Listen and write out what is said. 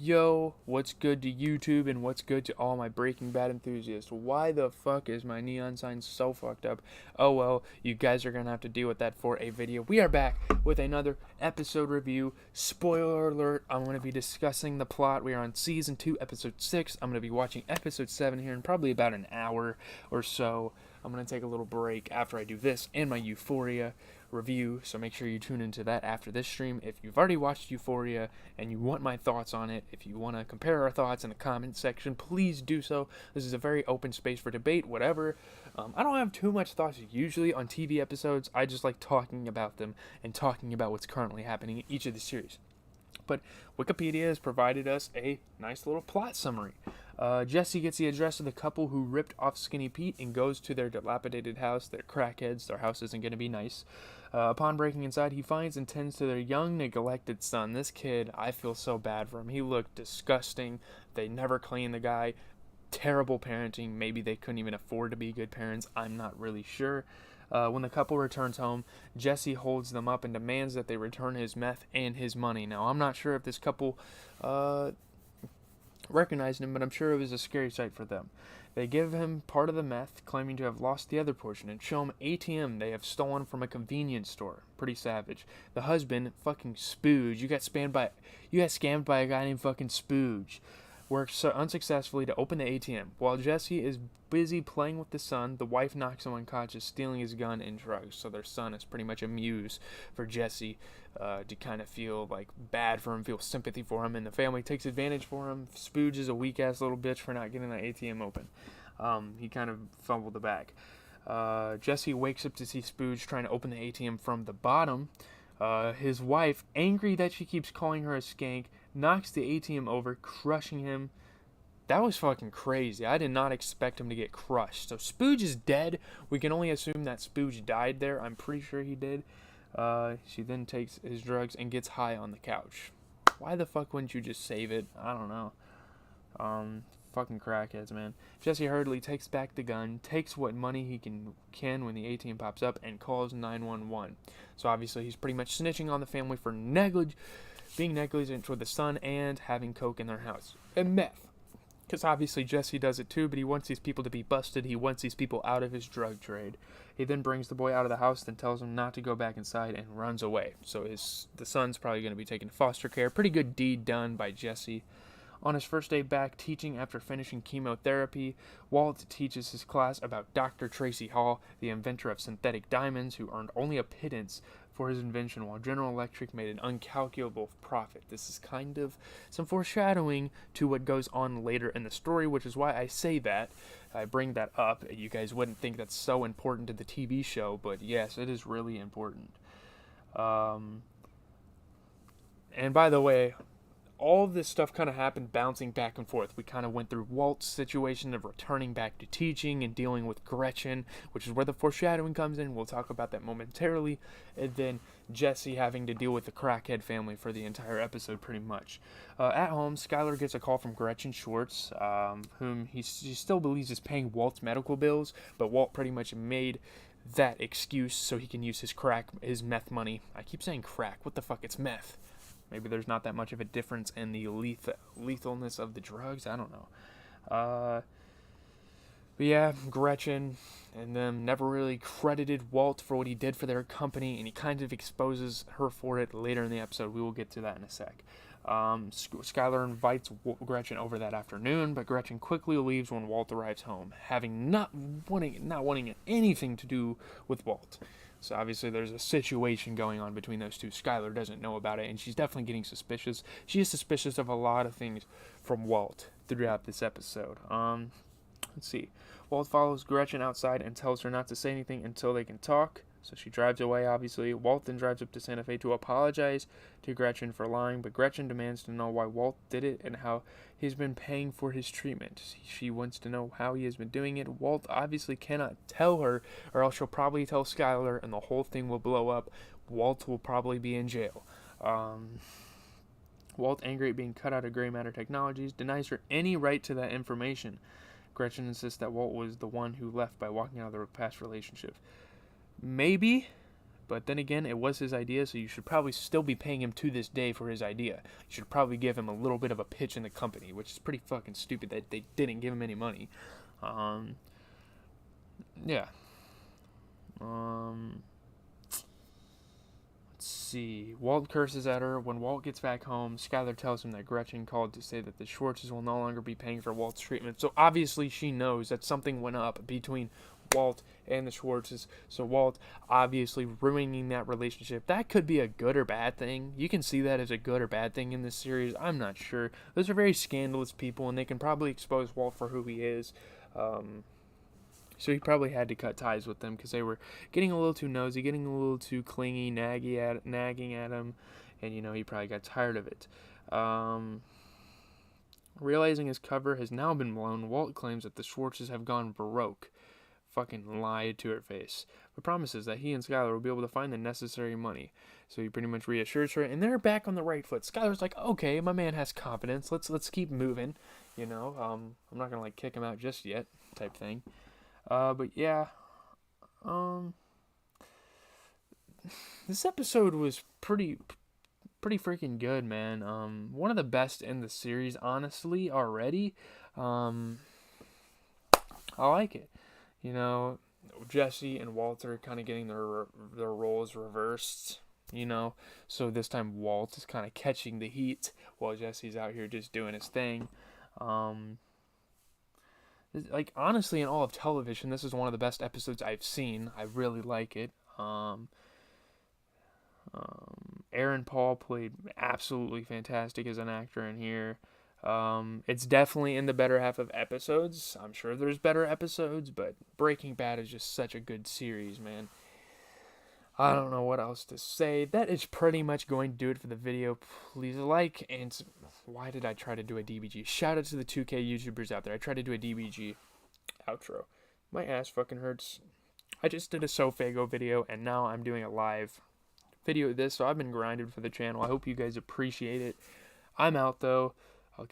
Yo, what's good to YouTube and what's good to all my Breaking Bad enthusiasts? Why the fuck is my neon sign so fucked up? Oh well, you guys are gonna have to deal with that for a video. We are back with another episode review. Spoiler alert, I'm gonna be discussing the plot. We are on season 2, episode 6. I'm gonna be watching episode 7 here in probably about an hour or so. I'm gonna take a little break after I do this and my Euphoria review, so make sure you tune into that after this stream. If you've already watched Euphoria and you want my thoughts on it, if you want to compare our thoughts in the comment section, please do so. This is a very open space for debate, whatever. I don't have too much thoughts usually on TV episodes. I just like talking about them and talking about what's currently happening in each of the series. But Wikipedia has provided us a nice little plot summary. Jesse gets the address of the couple who ripped off Skinny Pete and goes to their dilapidated house. They're crackheads. Their house isn't going to be nice. Upon breaking inside, he finds and tends to their young, neglected son. This kid, I feel so bad for him. He looked disgusting. They never cleaned the guy. Terrible parenting. Maybe they couldn't even afford to be good parents. I'm not really sure. When the couple returns home, Jesse holds them up and demands that they return his meth and his money. Now, I'm not sure if this couple recognized him, but I'm sure it was a scary sight for them. They give him part of the meth, claiming to have lost the other portion, and show him ATM they have stolen from a convenience store. Pretty savage. The husband, fucking Spooge, you got scammed by a guy named fucking Spooge. Works unsuccessfully to open the ATM. While Jesse is busy playing with the son, the wife knocks him unconscious, stealing his gun and drugs. So their son is pretty much a muse for Jesse to kind of feel like bad for him, feel sympathy for him, and the family takes advantage for him. Spooge is a weak-ass little bitch for not getting the ATM open. He kind of fumbled the bag. Jesse wakes up to see Spooge trying to open the ATM from the bottom. His wife, angry that she keeps calling her a skank, knocks the ATM over, crushing him. That was fucking crazy. I did not expect him to get crushed. So Spooge is dead. We can only assume that Spooge died there. I'm pretty sure he did. She then takes his drugs and gets high on the couch. Why the fuck wouldn't you just save it? I don't know. Fucking crackheads, man. Jesse hurriedly takes back the gun, takes what money he can when the ATM pops up, and calls 911. So obviously he's pretty much snitching on the family for being negligent toward the son and having coke in their house. And meth. Because obviously Jesse does it too, but he wants these people to be busted. He wants these people out of his drug trade. He then brings the boy out of the house, then tells him not to go back inside and runs away. So the son's probably going to be taken to foster care. Pretty good deed done by Jesse. On his first day back teaching after finishing chemotherapy, Walt teaches his class about Dr. Tracy Hall, the inventor of synthetic diamonds, who earned only a pittance for his invention while General Electric made an incalculable profit. This is kind of some foreshadowing to what goes on later in the story, which is why I say that. I bring that up. You guys wouldn't think that's so important to the TV show, but yes, it is really important. And by the way, all of this stuff kind of happened bouncing back and forth. We kind of went through Walt's situation of returning back to teaching and dealing with Gretchen, which is where the foreshadowing comes in. We'll talk about that momentarily. And then Jesse having to deal with the crackhead family for the entire episode, pretty much. At home, Skylar gets a call from Gretchen Schwartz, whom she still believes is paying Walt's medical bills, but Walt pretty much made that excuse so he can use his meth money. I keep saying crack. What the fuck? It's meth. Maybe there's not that much of a difference in the lethalness of the drugs. I don't know. But yeah, Gretchen and them never really credited Walt for what he did for their company, and he kind of exposes her for it later in the episode. We will get to that in a sec. Skylar invites Gretchen over that afternoon, but Gretchen quickly leaves when Walt arrives home, having not wanting anything to do with Walt. So obviously there's a situation going on between those two. Skylar doesn't know about it, and she's definitely getting suspicious. She is suspicious of a lot of things from Walt throughout this episode. Let's see. Walt follows Gretchen outside and tells her not to say anything until they can talk. So she drives away, obviously. Walt then drives up to Santa Fe to apologize to Gretchen for lying, but Gretchen demands to know why Walt did it and how he's been paying for his treatment. She wants to know how he has been doing it. Walt obviously cannot tell her, or else she'll probably tell Skylar, and the whole thing will blow up. Walt will probably be in jail. Walt, angry at being cut out of Gray Matter Technologies, denies her any right to that information. Gretchen insists that Walt was the one who left by walking out of their past relationship. Maybe, But then again, it was his idea, so you should probably still be paying him to this day for his idea. You should probably give him a little bit of a pitch in the company, which is pretty fucking stupid that they didn't give him any money. Yeah. Let's see. Walt curses at her. When Walt gets back home, Skylar tells him that Gretchen called to say that the Schwartzes will no longer be paying for Walt's treatment. So obviously she knows that something went up between Walt and the Schwartzes. So Walt obviously ruining that relationship. That could be a good or bad thing. You can see that as a good or bad thing in this series. I'm not sure. Those are very scandalous people, and they can probably expose Walt for who he is. So he probably had to cut ties with them because they were getting a little too nosy, getting a little too clingy, nagging at him, and he probably got tired of it. Realizing his cover has now been blown, Walt claims that the Schwartzes have gone baroque. Fucking lied to her face, but promises that he and Skylar will be able to find the necessary money. So he pretty much reassures her, and they're back on the right foot. Skylar's like, okay, my man has confidence. Let's keep moving. I'm not gonna kick him out just yet, type thing. But yeah, this episode was pretty freaking good, man. One of the best in the series, honestly, already. I like it. Jesse and Walter kind of getting their roles reversed. So this time Walt is kind of catching the heat while Jesse's out here just doing his thing. Honestly, in all of television, this is one of the best episodes I've seen. I really like it. Aaron Paul played absolutely fantastic as an actor in here. It's definitely in the better half of episodes. I'm sure there's better episodes, but Breaking Bad is just such a good series, man. I don't know what else to say. That is pretty much going to do it for the video. Please like, and why did I try to do a DBG? Shout out to the 2K YouTubers out there. I tried to do a DBG outro. My ass fucking hurts. I just did a Sofago video, and now I'm doing a live video of this, so I've been grinding for the channel. I hope you guys appreciate it. I'm out, though.